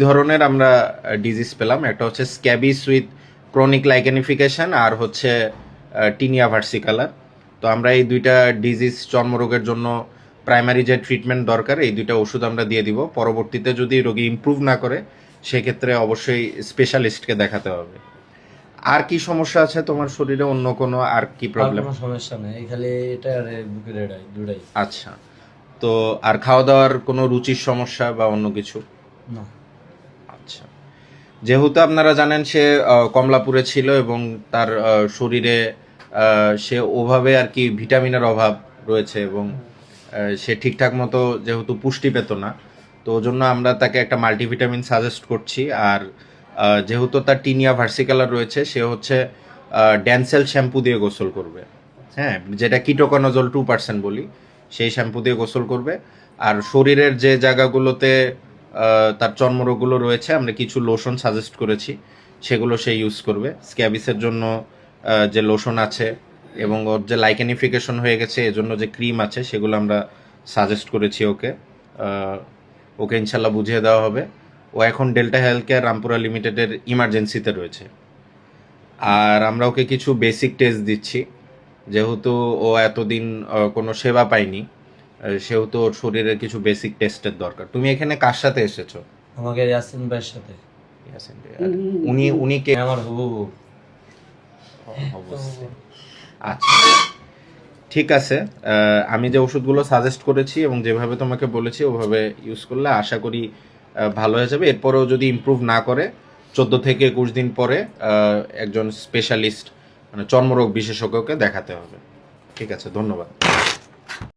ধরনের আমরা ডিজিজ পেলাম, একটা হচ্ছে স্ক্যাবিস উইথ ক্রনিক লাইকেনিফিকেশন আর হচ্ছে টিনিয়া ভার্সিকালার। তো আমরা এই দুইটা ডিজিজ চর্মরোগের জন্য প্রাইমারি যে ট্রিটমেন্ট দরকার এই দুইটা ওষুধ আমরা দিয়ে দিব। পরবর্তীতে যদি রোগী ইমপ্রুভ না করে সেক্ষেত্রে অবশ্যই স্পেশালিস্টকে দেখাতে হবে। আর কি সমস্যা আছে তোমার শরীরে, অন্য কোনো আর কি প্রবলেম? কোনো সমস্যা নেই, খালি এটা আর বুকের এটাই দুটাই। আচ্ছা, তো আর খাওয়া দাওয়ার কোনো রুচির সমস্যা বা অন্য কিছু? না। আচ্ছা, যেহেতু আপনারা জানেন সে কমলাপুরে ছিল এবং তার শরীরে সে ওভাবে আর কি ভিটামিনের অভাব রয়েছে এবং সে ঠিকঠাক মতো যেহেতু পুষ্টি পেত না, তো ওই জন্য আমরা তাকে একটা মাল্টিভিটামিন সাজেস্ট করছি। আর যেহেতু তার টিনিয়া ভার্সিকালার রয়েছে, সে হচ্ছে ড্যান্সেল শ্যাম্পু দিয়ে গোসল করবে, হ্যাঁ, যেটা কিটোকোনাজল 2% বলি, সেই শ্যাম্পু দিয়ে গোসল করবে। আর শরীরের যে জায়গাগুলোতে তার চর্মরোগগুলো রয়েছে আমরা কিছু লোশন সাজেস্ট করেছি, সেগুলো সে ইউজ করবে। স্ক্যাবিসের জন্য যে লোশন আছে এবং ওর যে লাইকেনিফিকেশন হয়ে গেছে এজন্য যে ক্রিম আছে সেগুলো আমরা সাজেস্ট করেছি ওকে। ওকে ইনশাল্লাহ বুঝিয়ে দেওয়া হবে। ও এখন ডেল্টা হেলথ কেয়ার রামপুরা লিমিটেডের ইমার্জেন্সিতে রয়েছে। আর আমরা ওকে কিছু বেসিক টেস্ট দিচ্ছি, যেহেতু ও এতদিন কোনো সেবা পায়নি, সেহেতু ওর শরীরের কিছু বেসিক টেস্টের দরকার। তুমি এখানে কার সাথে এসেছো? আমাকে ইয়াসিন ভাইয়ের সাথে। উনি উনি কে? আমার হুবু। অবশ্যই। আচ্ছা, ঠিক আছে। আমি যে ওষুধগুলো সাজেস্ট করেছি এবং যেভাবে তোমাকে বলেছি ওভাবে ইউজ করলে আশা করি ভালো হয়ে যাবে। এরপরেও যদি ইমপ্রুভ না করে 14 থেকে 21 দিন পরে একজন স্পেশালিস্ট মানে চর্মরোগ বিশেষজ্ঞকে দেখাতে হবে। ঠিক আছে, ধন্যবাদ।